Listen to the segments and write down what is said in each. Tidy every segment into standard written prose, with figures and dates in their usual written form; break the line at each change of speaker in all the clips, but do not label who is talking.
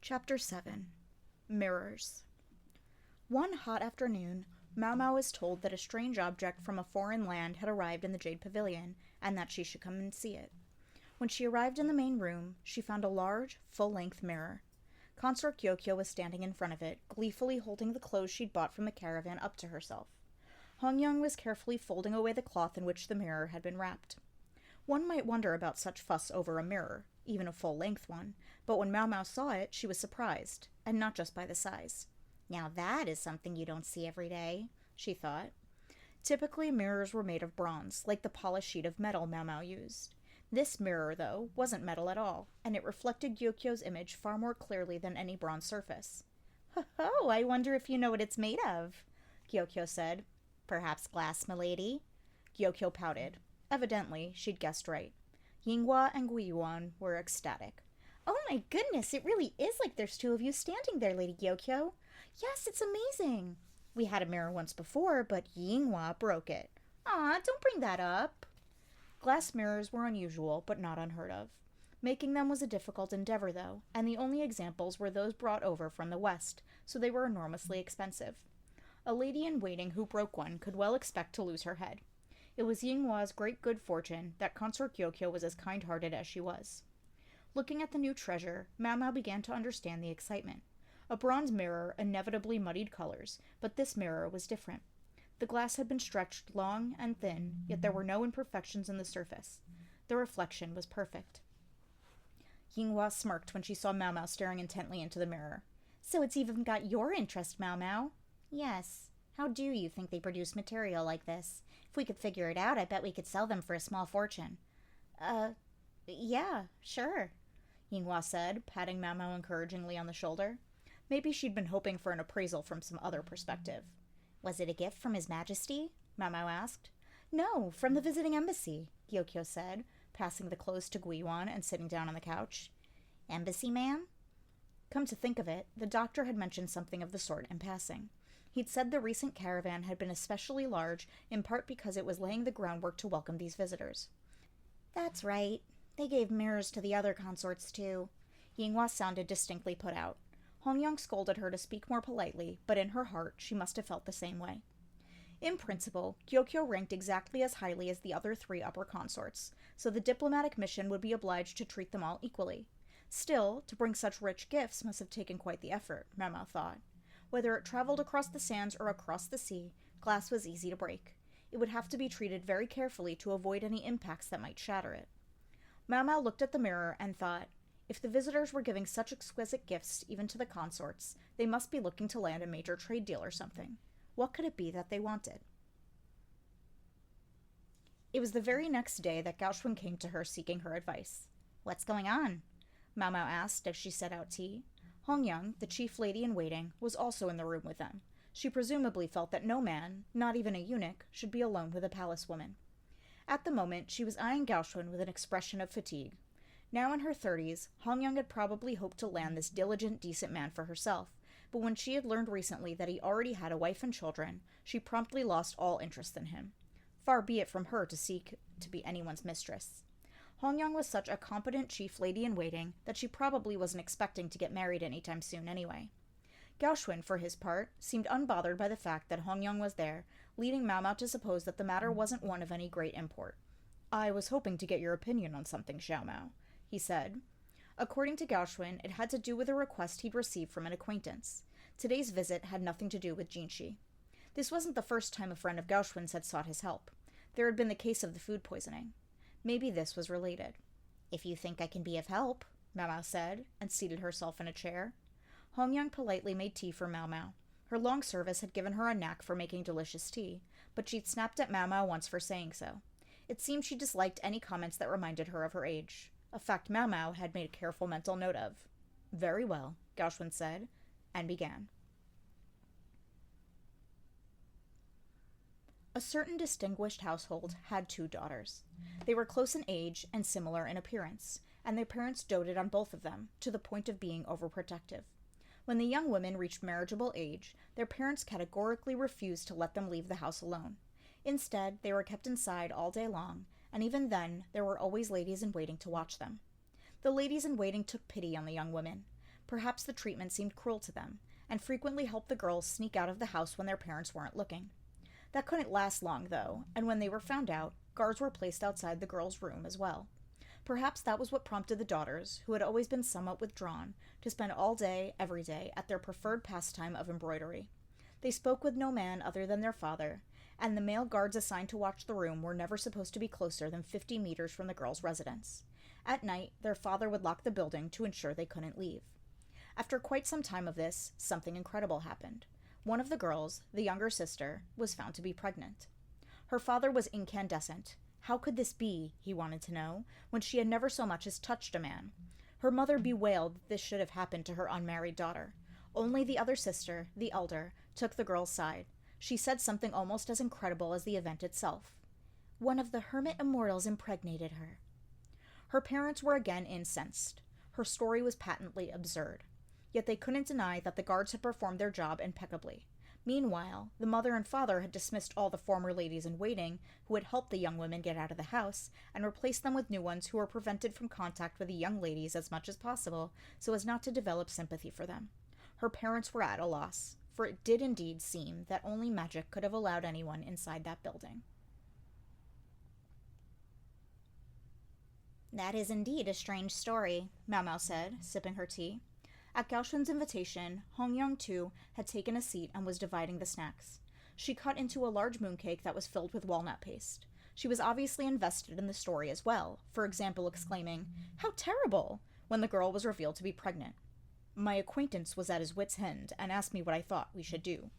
Chapter 7 Mirrors. One hot afternoon, Mau Mau is told that a strange object from a foreign land had arrived in the Jade Pavilion, and that she should come and see it. When she arrived in the main room, she found a large, full-length mirror. Consort Gyokyo was standing in front of it, gleefully holding the clothes she'd bought from the caravan up to herself. Hongyoung was carefully folding away the cloth in which the mirror had been wrapped. One might wonder about such fuss over a mirror, even a full-length one, but when Mau Mau saw it, she was surprised, and not just by the size. "Now that is something you don't see every day," she thought. Typically, mirrors were made of bronze, like the polished sheet of metal Mau Mau used. This mirror, though, wasn't metal at all, and it reflected Gyokyo's image far more clearly than any bronze surface. "Ho-ho, I wonder if you know what it's made of," Gyokyo said. "Perhaps glass, milady?" Gyokyo pouted. Evidently, she'd guessed right. Yinghua and Guiyuan were ecstatic. "Oh my goodness, it really is like there's two of you standing there, Lady Gyokyo. Yes, it's amazing. We had a mirror once before, but Yinghua broke it. Aw, don't bring that up." Glass mirrors were unusual, but not unheard of. Making them was a difficult endeavor, though, and the only examples were those brought over from the West, so they were enormously expensive. A lady-in-waiting who broke one could well expect to lose her head. It was Yinghua's great good fortune that Consort Gyokyo was as kind-hearted as she was. Looking at the new treasure, Mau Mau began to understand the excitement. A bronze mirror inevitably muddied colors, but this mirror was different. The glass had been stretched long and thin, yet there were no imperfections in the surface. The reflection was perfect. Yinghua smirked when she saw Mau Mau staring intently into the mirror. "So it's even got your interest, Mau Mau?" "Yes. How do you think they produce material like this? If we could figure it out, I bet we could sell them for a small fortune." Yeah, sure," Yinghua said, patting Mau Mau encouragingly on the shoulder. Maybe she'd been hoping for an appraisal from some other perspective. "Was it a gift from His Majesty?" Mau Mau asked. "No, from the visiting embassy," Gyokyo said, passing the clothes to Guiyuan and sitting down on the couch. "Embassy man?" Come to think of it, the doctor had mentioned something of the sort in passing. He'd said the recent caravan had been especially large, in part because it was laying the groundwork to welcome these visitors. "That's right. They gave mirrors to the other consorts, too." Yinghua sounded distinctly put out. Hongyoung scolded her to speak more politely, but in her heart she must have felt the same way. In principle, Gyokyo ranked exactly as highly as the other three upper consorts, so the diplomatic mission would be obliged to treat them all equally. Still, to bring such rich gifts must have taken quite the effort, Mau Mau thought. Whether it traveled across the sands or across the sea, glass was easy to break. It would have to be treated very carefully to avoid any impacts that might shatter it. Mau Mau looked at the mirror and thought, if the visitors were giving such exquisite gifts even to the consorts, they must be looking to land a major trade deal or something. What could it be that they wanted? It was the very next day that Gaoshun came to her seeking her advice. "What's going on?" Mau Mau asked as she set out tea. Hongyoung, the chief lady-in-waiting, was also in the room with them. She presumably felt that no man, not even a eunuch, should be alone with a palace woman. At the moment, she was eyeing Gaoshun with an expression of fatigue. Now in her 30s, Hongyoung had probably hoped to land this diligent, decent man for herself, but when she had learned recently that he already had a wife and children, she promptly lost all interest in him. Far be it from her to seek to be anyone's mistress. Hongyoung was such a competent chief lady-in-waiting that she probably wasn't expecting to get married anytime soon anyway. Gaoshun, for his part, seemed unbothered by the fact that Hongyoung was there, leading Mau Mau to suppose that the matter wasn't one of any great import. "I was hoping to get your opinion on something, Xiao Mao," he said. According to Gaoshun, it had to do with a request he'd received from an acquaintance. Today's visit had nothing to do with Jinshi. This wasn't the first time a friend of Gaoshun's had sought his help. There had been the case of the food poisoning. Maybe this was related. "If you think I can be of help," Mau Mau said, and seated herself in a chair. Hongyoung politely made tea for Mau Mau. Her long service had given her a knack for making delicious tea, but she'd snapped at Mau Mau once for saying so. It seemed she disliked any comments that reminded her of her age, a fact Mau Mau had made a careful mental note of. "Very well," Gaoshun said, and began. A certain distinguished household had 2 daughters. They were close in age and similar in appearance, and their parents doted on both of them, to the point of being overprotective. When the young women reached marriageable age, their parents categorically refused to let them leave the house alone. Instead, they were kept inside all day long, and even then, there were always ladies-in-waiting to watch them. The ladies-in-waiting took pity on the young women. Perhaps the treatment seemed cruel to them, and frequently helped the girls sneak out of the house when their parents weren't looking. That couldn't last long, though, and when they were found out, guards were placed outside the girls' room as well. Perhaps that was what prompted the daughters, who had always been somewhat withdrawn, to spend all day, every day, at their preferred pastime of embroidery. They spoke with no man other than their father, and the male guards assigned to watch the room were never supposed to be closer than 50 meters from the girls' residence. At night, their father would lock the building to ensure they couldn't leave. After quite some time of this, something incredible happened. One of the girls, the younger sister, was found to be pregnant. Her father was incandescent. How could this be, he wanted to know, when she had never so much as touched a man? Her mother bewailed that this should have happened to her unmarried daughter. Only the other sister, the elder, took the girl's side. She said something almost as incredible as the event itself. One of the hermit immortals impregnated her. Her parents were again incensed. Her story was patently absurd. Yet they couldn't deny that the guards had performed their job impeccably. Meanwhile, the mother and father had dismissed all the former ladies-in-waiting who had helped the young women get out of the house, and replaced them with new ones who were prevented from contact with the young ladies as much as possible, so as not to develop sympathy for them. Her parents were at a loss, for it did indeed seem that only magic could have allowed anyone inside that building. "That is indeed a strange story," Mau Mau said, sipping her tea. At Gaoshun's invitation, Hong Yong too had taken a seat and was dividing the snacks. She cut into a large mooncake that was filled with walnut paste. She was obviously invested in the story as well, for example exclaiming, "How terrible!" when the girl was revealed to be pregnant. My acquaintance was at his wit's end and asked me what I thought we should do.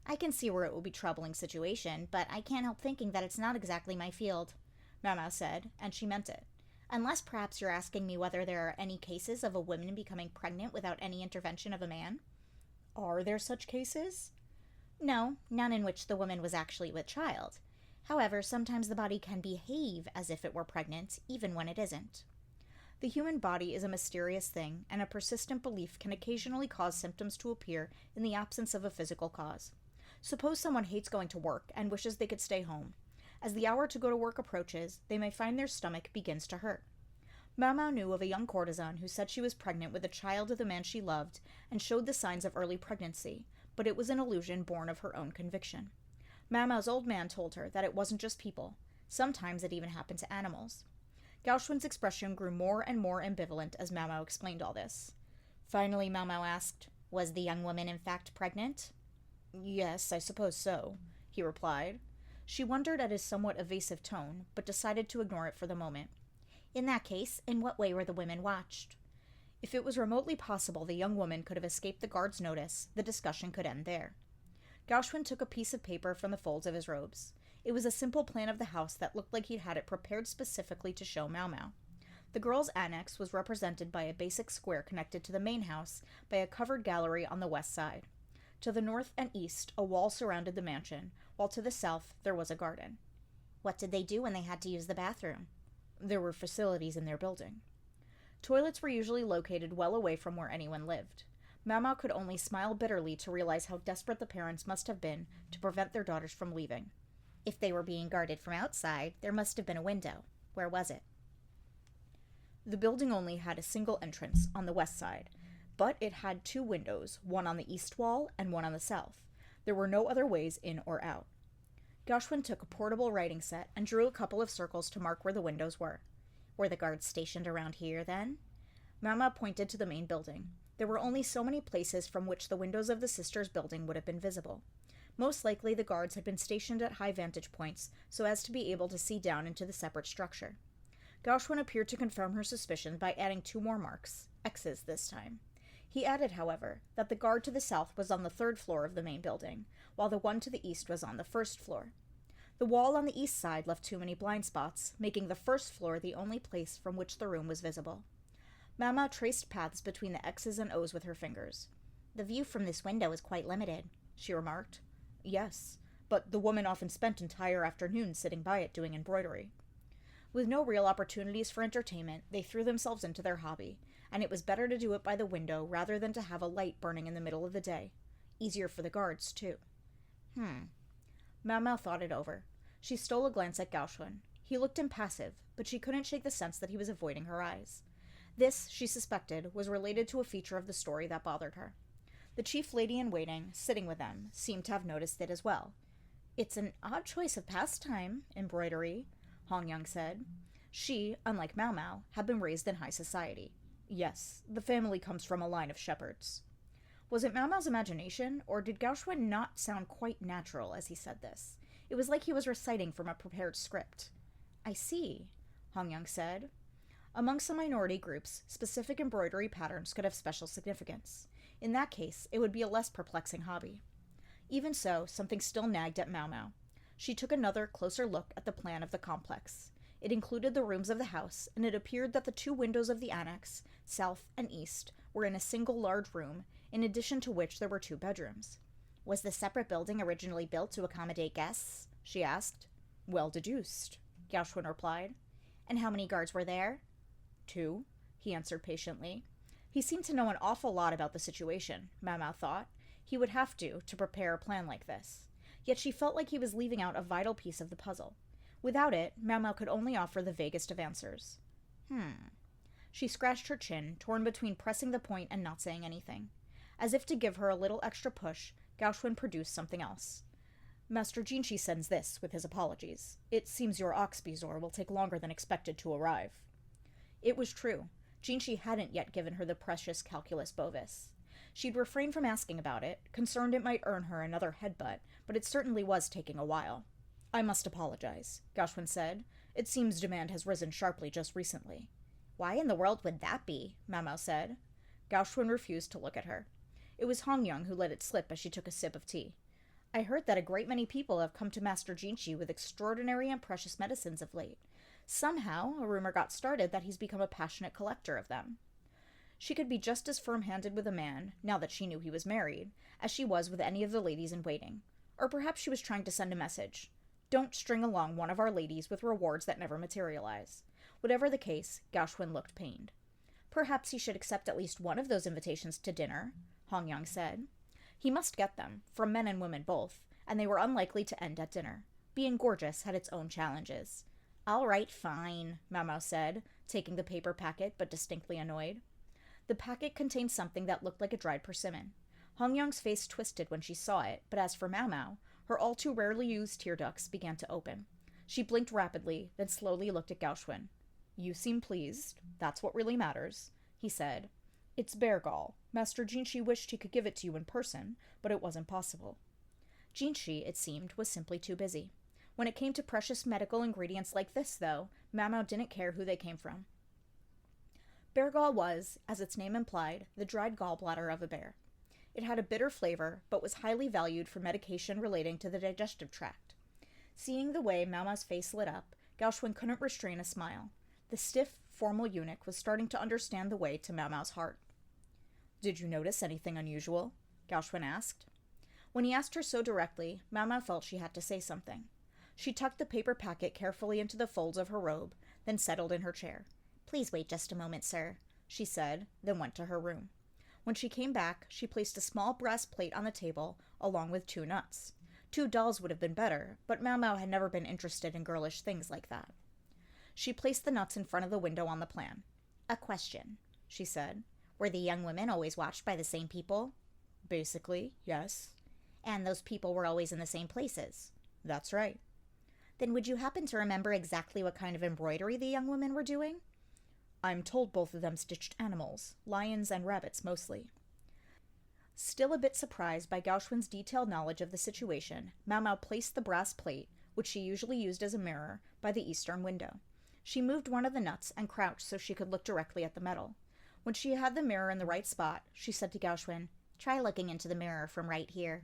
"I can see where it will be a troubling situation, but I can't help thinking that it's not exactly my field," Mau Mau said, and she meant it. "Unless perhaps you're asking me whether there are any cases of a woman becoming pregnant without any intervention of a man." "Are there such cases?" "No, none in which the woman was actually with child. However, sometimes the body can behave as if it were pregnant, even when it isn't." The human body is a mysterious thing, and a persistent belief can occasionally cause symptoms to appear in the absence of a physical cause. Suppose someone hates going to work and wishes they could stay home. As the hour to go to work approaches, they may find their stomach begins to hurt. Mau Mau knew of a young courtesan who said she was pregnant with a child of the man she loved and showed the signs of early pregnancy, but it was an illusion born of her own conviction. Mau Mau's old man told her that it wasn't just people. Sometimes it even happened to animals. Gaoshun's expression grew more and more ambivalent as Mau Mau explained all this. Finally, Mau Mau asked, "Was the young woman in fact pregnant?" "Yes, I suppose so," he replied. She wondered at his somewhat evasive tone, but decided to ignore it for the moment. "In that case, in what way were the women watched?" If it was remotely possible the young woman could have escaped the guard's notice, the discussion could end there. Gaoshun took a piece of paper from the folds of his robes. It was a simple plan of the house that looked like he'd had it prepared specifically to show Mau Mau. The girl's annex was represented by a basic square connected to the main house by a covered gallery on the west side. To the north and east, a wall surrounded the mansion, while to the south there was a garden. "What did they do when they had to use the bathroom?" "There were facilities in their building." Toilets were usually located well away from where anyone lived. Mau Mau could only smile bitterly to realize how desperate the parents must have been to prevent their daughters from leaving. "If they were being guarded from outside, there must have been a window. Where was it?" The building only had a single entrance, on the west side, but it had two windows, one on the east wall and one on the south. There were no other ways in or out. Gaoshun took a portable writing set and drew a couple of circles to mark where the windows were. "Were the guards stationed around here, then?" Mau Mau pointed to the main building. There were only so many places from which the windows of the sisters' building would have been visible. Most likely the guards had been stationed at high vantage points so as to be able to see down into the separate structure. Gaoshun appeared to confirm her suspicion by adding two more marks, X's this time. He added, however, that the guard to the south was on the third floor of the main building, while the one to the east was on the first floor. The wall on the east side left too many blind spots, making the first floor the only place from which the room was visible. Mau Mau traced paths between the X's and O's with her fingers. "The view from this window is quite limited," she remarked. "Yes, but the woman often spent entire afternoons sitting by it doing embroidery." With no real opportunities for entertainment, they threw themselves into their hobby, and it was better to do it by the window rather than to have a light burning in the middle of the day. Easier for the guards, too. Mau Mau thought it over. She stole a glance at Gaoshun. He looked impassive, but she couldn't shake the sense that he was avoiding her eyes. This, she suspected, was related to a feature of the story that bothered her. The chief lady-in-waiting, sitting with them, seemed to have noticed it as well. "It's an odd choice of pastime, embroidery," Hong Young said. She, unlike Mao Mao, had been raised in high society. Yes, the family comes from a line of shepherds. Was it Mao Mao's imagination, or did Gaoxuan not sound quite natural as he said this? It was like he was reciting from a prepared script. "I see," Hong Young said. Among some minority groups, specific embroidery patterns could have special significance. In that case, it would be a less perplexing hobby. Even so, something still nagged at Mao Mao. She took another, closer look at the plan of the complex. It included the rooms of the house, and it appeared that the 2 windows of the annex, south and east, were in a single large room, in addition to which there were 2 bedrooms. "Was the separate building originally built to accommodate guests?" she asked. "Well deduced," Gaoxuan replied. "And how many guards were there?" 2, he answered patiently. He seemed to know an awful lot about the situation, Mao Mao thought. He would have to prepare a plan like this. Yet she felt like he was leaving out a vital piece of the puzzle. Without it, Mao Mao could only offer the vaguest of answers. She scratched her chin, torn between pressing the point and not saying anything. As if to give her a little extra push, Gaoxuan produced something else. "Master Jinshi sends this, with his apologies. It seems your ox bezoar will take longer than expected to arrive." It was true. Jinshi hadn't yet given her the precious calculus bovis. She'd refrained from asking about it, concerned it might earn her another headbutt, but it certainly was taking a while. "I must apologize," Gaoxuan said. "It seems demand has risen sharply just recently." "Why in the world would that be?" Mao Mao said. Gaoxuan refused to look at her. It was Hong Young who let it slip as she took a sip of tea. "I heard that a great many people have come to Master Jinshi with extraordinary and precious medicines of late. Somehow, a rumor got started that he's become a passionate collector of them." She could be just as firm-handed with a man, now that she knew he was married, as she was with any of the ladies-in-waiting. Or perhaps she was trying to send a message. Don't string along one of our ladies with rewards that never materialize. Whatever the case, Gaoxuan looked pained. "Perhaps he should accept at least one of those invitations to dinner," Hong Young said. He must get them, from men and women both, and they were unlikely to end at dinner. Being gorgeous had its own challenges. "All right, fine," Mao Mao said, taking the paper packet but distinctly annoyed. The packet contained something that looked like a dried persimmon. Hong Young's face twisted when she saw it, but as for Mao Mao, her all too rarely used tear ducts began to open. She blinked rapidly, then slowly looked at Gaoxuan. "You seem pleased. That's what really matters," he said. "It's bear gall. Master Jinshi wished he could give it to you in person, but it wasn't possible." Jinshi, it seemed, was simply too busy. When it came to precious medical ingredients like this, though, Mao Mao didn't care who they came from. Bear gall was, as its name implied, the dried gallbladder of a bear. It had a bitter flavor, but was highly valued for medication relating to the digestive tract. Seeing the way Mao Mao's face lit up, Gaoxuan couldn't restrain a smile. The stiff, formal eunuch was starting to understand the way to Mao Mao's heart. "Did you notice anything unusual?" Gaoxuan asked. When he asked her so directly, Mao Mao felt she had to say something. She tucked the paper packet carefully into the folds of her robe, then settled in her chair. "Please wait just a moment, sir," she said, then went to her room. When she came back, she placed a small brass plate on the table, along with 2 nuts. 2 dolls would have been better, but Mao Mao had never been interested in girlish things like that. She placed the nuts in front of the window on the plan. "A question," she said. "Were the young women always watched by the same people?" "Basically, yes." "And those people were always in the same places?" "That's right." "Then would you happen to remember exactly what kind of embroidery the young women were doing?" "I'm told both of them stitched animals, lions and rabbits mostly." Still a bit surprised by Gaoxuan's detailed knowledge of the situation, Mao Mao placed the brass plate, which she usually used as a mirror, by the eastern window. She moved one of the nuts and crouched so she could look directly at the metal. When she had the mirror in the right spot, she said to Gaoxuan, "Try looking into the mirror from right here."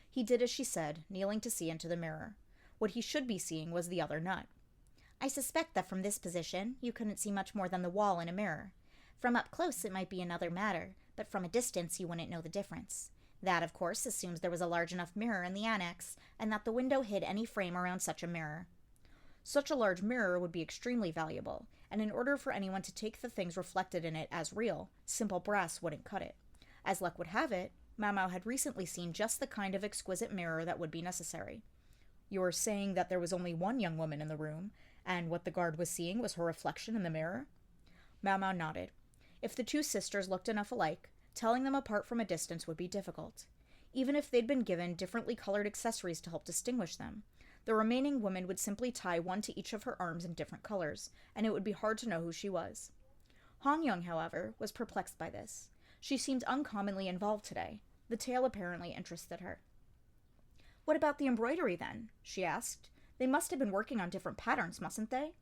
He did as she said, kneeling to see into the mirror. What he should be seeing was the other nut. "I suspect that from this position, you couldn't see much more than the wall in a mirror. From up close it might be another matter, but from a distance you wouldn't know the difference. That, of course, assumes there was a large enough mirror in the annex, and that the window hid any frame around such a mirror. Such a large mirror would be extremely valuable, and in order for anyone to take the things reflected in it as real, simple brass wouldn't cut it. As luck would have it, Mao Mao had recently seen just the kind of exquisite mirror that would be necessary." "You're saying that there was only one young woman in the room, and what the guard was seeing was her reflection in the mirror?" Mao Mao nodded. If the two sisters looked enough alike, telling them apart from a distance would be difficult. Even if they'd been given differently colored accessories to help distinguish them, the remaining woman would simply tie one to each of her arms in different colors, and it would be hard to know who she was. Hong Young, however, was perplexed by this. She seemed uncommonly involved today. The tale apparently interested her. "What about the embroidery, then?" she asked. "They must have been working on different patterns, mustn't they?"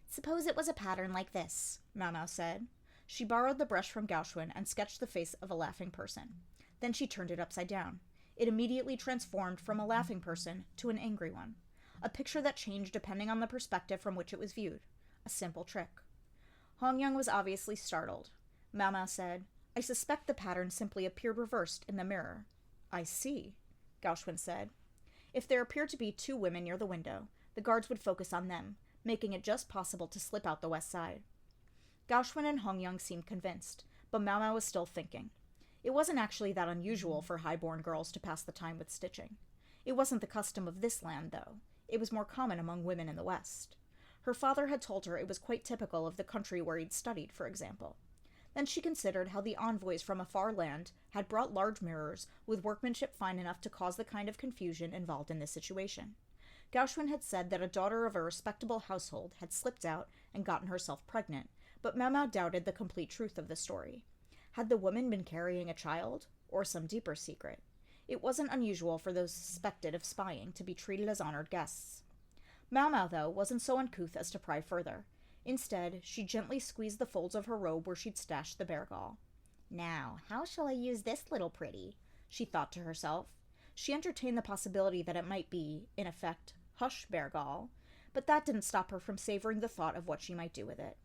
"Suppose it was a pattern like this," Mao Mao said. She borrowed the brush from Gaoxuan and sketched the face of a laughing person. Then she turned it upside down. It immediately transformed from a laughing person to an angry one. A picture that changed depending on the perspective from which it was viewed. A simple trick. Hong Young was obviously startled. Mao Mao said, "I suspect the pattern simply appeared reversed in the mirror." "I see," Gaoxuan said. If there appeared to be two women near the window, the guards would focus on them, making it just possible to slip out the west side. Gaoxuan and Hong Young seemed convinced, but Mao Mao was still thinking. It wasn't actually that unusual for high-born girls to pass the time with stitching. It wasn't the custom of this land, though. It was more common among women in the West. Her father had told her it was quite typical of the country where he'd studied, for example. Then she considered how the envoys from a far land had brought large mirrors with workmanship fine enough to cause the kind of confusion involved in this situation. Gaoxuan had said that a daughter of a respectable household had slipped out and gotten herself pregnant, but Mao Mao doubted the complete truth of the story. Had the woman been carrying a child, or some deeper secret? It wasn't unusual for those suspected of spying to be treated as honored guests. Mao Mao, though, wasn't so uncouth as to pry further. Instead, she gently squeezed the folds of her robe where she'd stashed the bear gall. "Now, how shall I use this little pretty?" she thought to herself. She entertained the possibility that it might be, in effect, hush bear gall, but that didn't stop her from savoring the thought of what she might do with it.